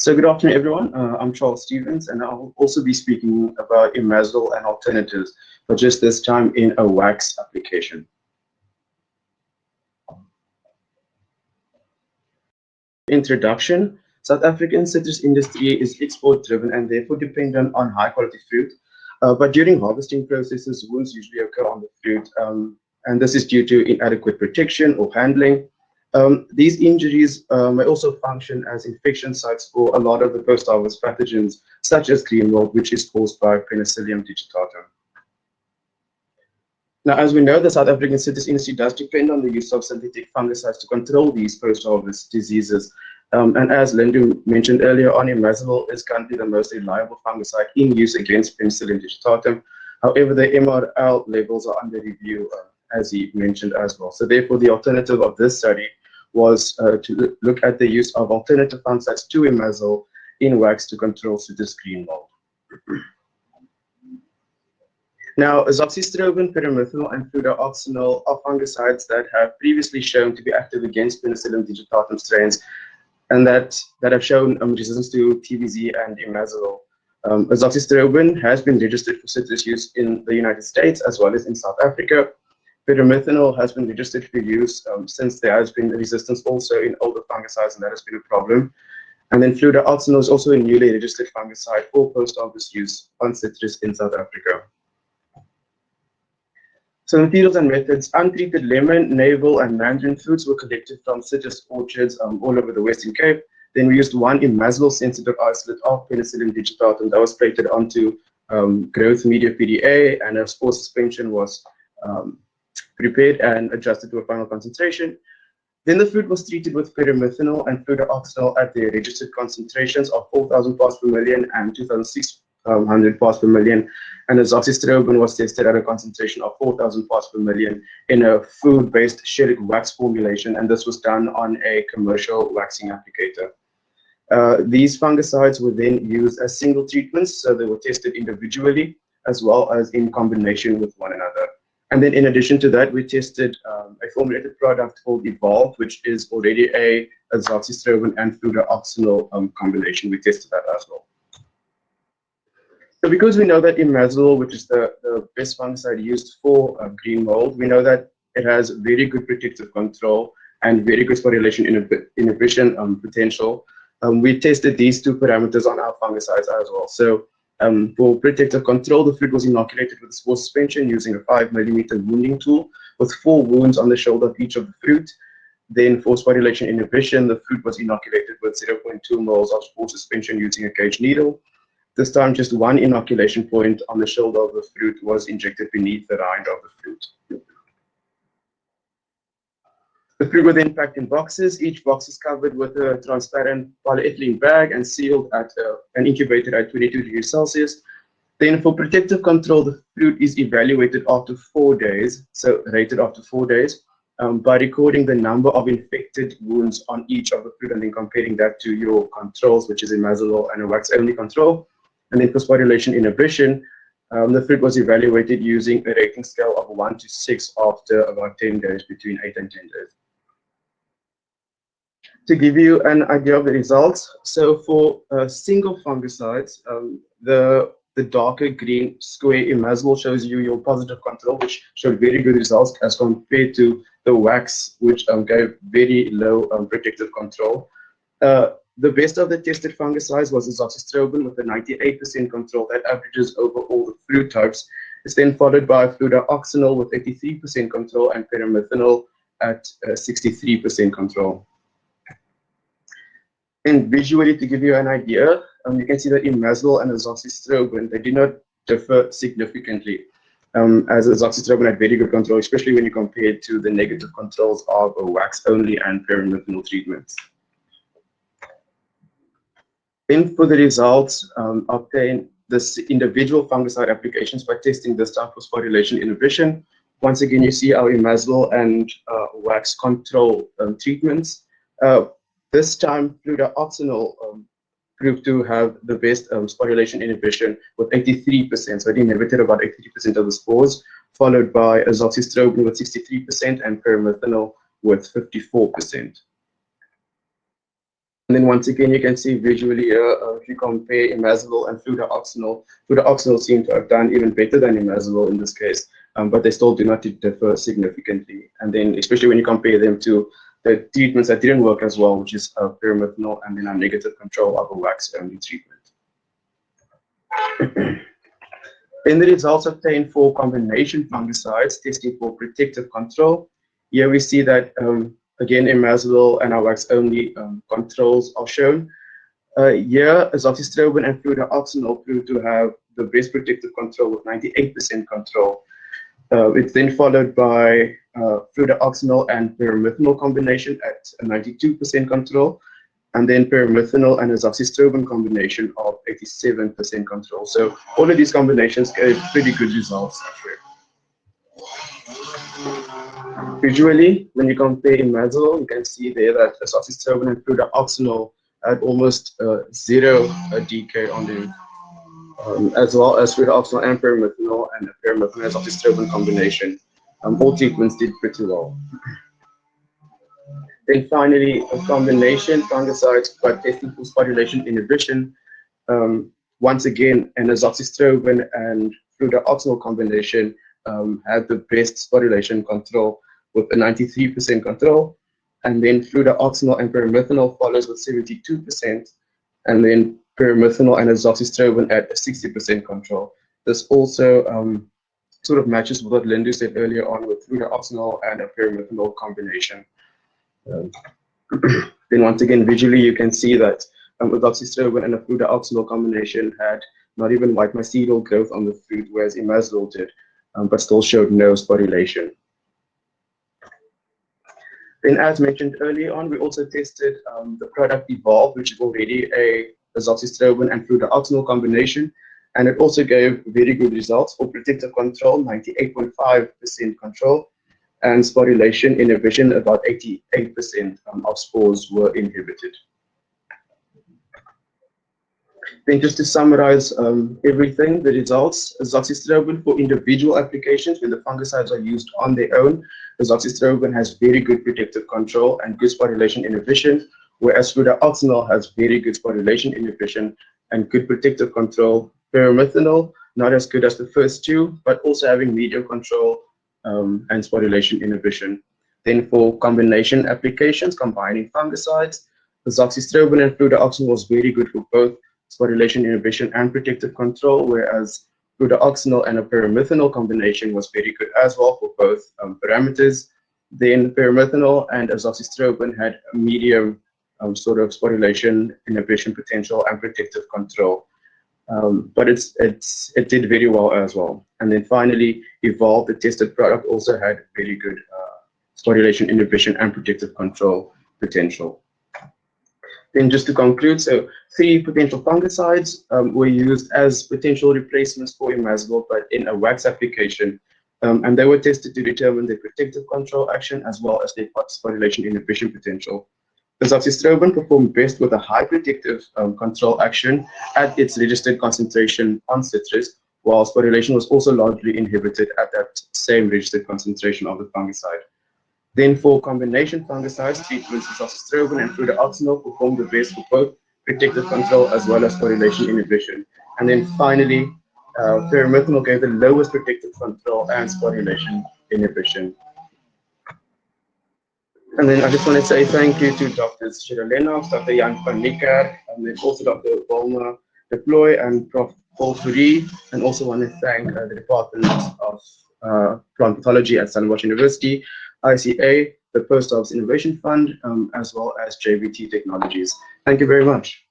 So good afternoon, everyone. I'm Charles Stevens, and I'll also be speaking about imazalil and alternatives, but just this time in a wax application. Introduction. South African citrus industry is export-driven and therefore dependent on high-quality fruit. But during harvesting processes, wounds usually occur on the fruit, and this is due to inadequate protection or handling. These injuries may also function as infection sites for a lot of the post-harvest pathogens, such as green mold, which is caused by Penicillium digitatum. Now, as we know, the South African citrus industry does depend on the use of synthetic fungicides to control these post-harvest diseases. And as Linda mentioned earlier on, imazalil is currently the most reliable fungicide in use against Penicillium digitatum. However, the MRL levels are under review, as he mentioned as well. So therefore, the alternative of this study was to look at the use of alternative fungicides to imazalil in wax to control citrus green mold. Now, azoxystrobin, pyrimethamine, and fluoroxanil are fungicides that have previously shown to be active against Penicillium digitatum strains, and that have shown resistance to TVZ and imazalil. Azoxystrobin has been registered for citrus use in the United States as well as in South Africa. Pyrimethamine has been registered for use since there has been resistance also in older fungicides, and that has been a problem. And then fluoroxanil is also a newly registered fungicide for post-harvest use on citrus in South Africa. So materials and methods: untreated lemon, navel, and mandarin fruits were collected from citrus orchards all over the Western Cape. Then we used one imazalil-sensitive isolate of Penicillium digitatum that was plated onto growth media PDA, and a spore suspension was prepared and adjusted to a final concentration. Then the fruit was treated with pyrimethamine and fluoroxanil at their registered concentrations of 4,000 parts per million and 2,600 parts per million, and azoxystrobin was tested at a concentration of 4,000 parts per million in a food-based sherrick wax formulation, and this was done on a commercial waxing applicator. These fungicides were then used as single treatments, so they were tested individually as well as in combination with one another. And then in addition to that, we tested a formulated product called Evolve, which is already a azoxystrobin and fluoroxanil combination. We tested that as well. So because we know that imazalil, which is the best fungicide used for green mold, we know that it has very good protective control and very good sporulation inhibition potential. We tested these two parameters on our fungicides as well. So for protective control, the fruit was inoculated with a spore suspension using a 5mm wounding tool with 4 wounds on the shoulder of each of the fruit. Then for sporulation inhibition, the fruit was inoculated with 0.2 moles of spore suspension using a gauge needle. This time, just one inoculation point on the shoulder of the fruit was injected beneath the rind of the fruit. The fruit was then packed in boxes. Each box is covered with a transparent polyethylene bag and sealed and incubated at 22 degrees Celsius. Then for protective control, the fruit is evaluated after 4 days, so rated after 4 days, by recording the number of infected wounds on each of the fruit and then comparing that to your controls, which is imazalil and a wax-only control. And then for sporulation inhibition, the fruit was evaluated using a rating scale of 1 to 6 after about 10 days, between 8 and 10 days. To give you an idea of the results, so for single fungicides, the darker green square imazalil shows you your positive control, which showed very good results as compared to the wax, which gave very low protective control. The best of the tested fungicides was azoxystrobin with a 98% control that averages over all the fruit types. It's then followed by fluoroxanil with 83% control and pyrimethamine at 63% control. And visually, to give you an idea, you can see that imazalil and azoxystrobin, they do not differ significantly, as azoxystrobin had very good control, especially when you compare it to the negative controls of a wax-only and pyrimethamine treatments. Then for the results, obtain this individual fungicide applications by testing this time for sporulation inhibition. Once again, you see our imazalil and wax control treatments. This time, fluoroxanil proved to have the best sporulation inhibition with 83%, so it inhibited about 83% of the spores, followed by azoxystrobin with 63% and pyrimethamine with 54%. And then once again, you can see visually here, if you compare imazalil and fluoroxanil seem to have done even better than imazalil in this case, but they still do not differ significantly. And then especially when you compare them to the treatments that didn't work as well, which is pyrimethanol and then a negative control of a wax-only treatment. Then the results obtained for combination fungicides testing for protective control. Here we see that, again, imazalil and our wax-only controls are shown. Here, azoxystrobin and fluoroxanil proved to have the best protective control with 98% control. It's then followed by fluoroxanil and pyrimethanol combination at a 92% control, and then pyrimethanol and azoxystrobin combination of 87% control. So all of these combinations gave pretty good results actually. Visually, when you compare imazalil, you can see there that azoxystrobin and fluoroxanil had almost zero decay on them, as well as fluoroxanil and pyrimethanol and a pyrimethanol azoxystrobin combination. All treatments did pretty well. Then finally, a combination fungicides by testing for sporulation inhibition. Once again, an azoxystrobin and fluoroxanil combination had the best sporulation control with a 93% control. And then fluoroxanil and pyrimethanol follows with 72%. And then pyrimethanol and azoxystrobin at 60% control. This also sort of matches what Lindu said earlier on with fluoroxanil and a pyrimethanol combination. Then once again, visually, you can see that azoxystrobin and a fluoroxanil combination had not even white mycelial growth on the fruit, whereas imazalil did, but still showed no sporulation. Then, as mentioned earlier on, we also tested the product Evolve, which is already a azoxystrobin and fluoroxanil combination, and it also gave very good results for protective control, 98.5% control, and sporulation inhibition, about 88% of spores were inhibited. Then just to summarize everything, the results, azoxystrobin for individual applications when the fungicides are used on their own, azoxystrobin has very good protective control and good sporulation inhibition, whereas fluoroxanil has very good sporulation inhibition and good protective control. Pyrimethanol, not as good as the first two, but also having medium control and sporulation inhibition. Then for combination applications, combining fungicides, azoxystrobin and fluoroxanil was very good for both sporulation inhibition and protective control, whereas fluoroxanil and a pyrimethanol combination was very good as well for both parameters. Then pyrimethanol and azoxystrobin had a medium sort of sporulation inhibition potential and protective control. But it did very well as well. And then finally, Evolve, the tested product, also had very good sporulation inhibition and protective control potential. Then just to conclude, so 3 potential fungicides were used as potential replacements for imazalil, but in a wax application. And they were tested to determine their protective control action as well as their sporulation inhibition potential. Azoxystrobin performed best with a high protective control action at its registered concentration on citrus, while sporulation was also largely inhibited at that same registered concentration of the fungicide. Then for combination fungicides, treatments with azoxystrobin and fluoroxanil performed the best for both protective control as well as sporulation inhibition. And then finally, pyrimethanol gave the lowest protective control and sporulation inhibition. And then I just want to say thank you to Dr. Shira Lennox, Dr. Jan van Niekerk, and then also Dr. Wilma Deploy and Prof. Paul Fourie, and also want to thank the Department of Plant Pathology at Stellenbosch University, ICA, the Postdocs Innovation Fund, as well as JBT Technologies. Thank you very much.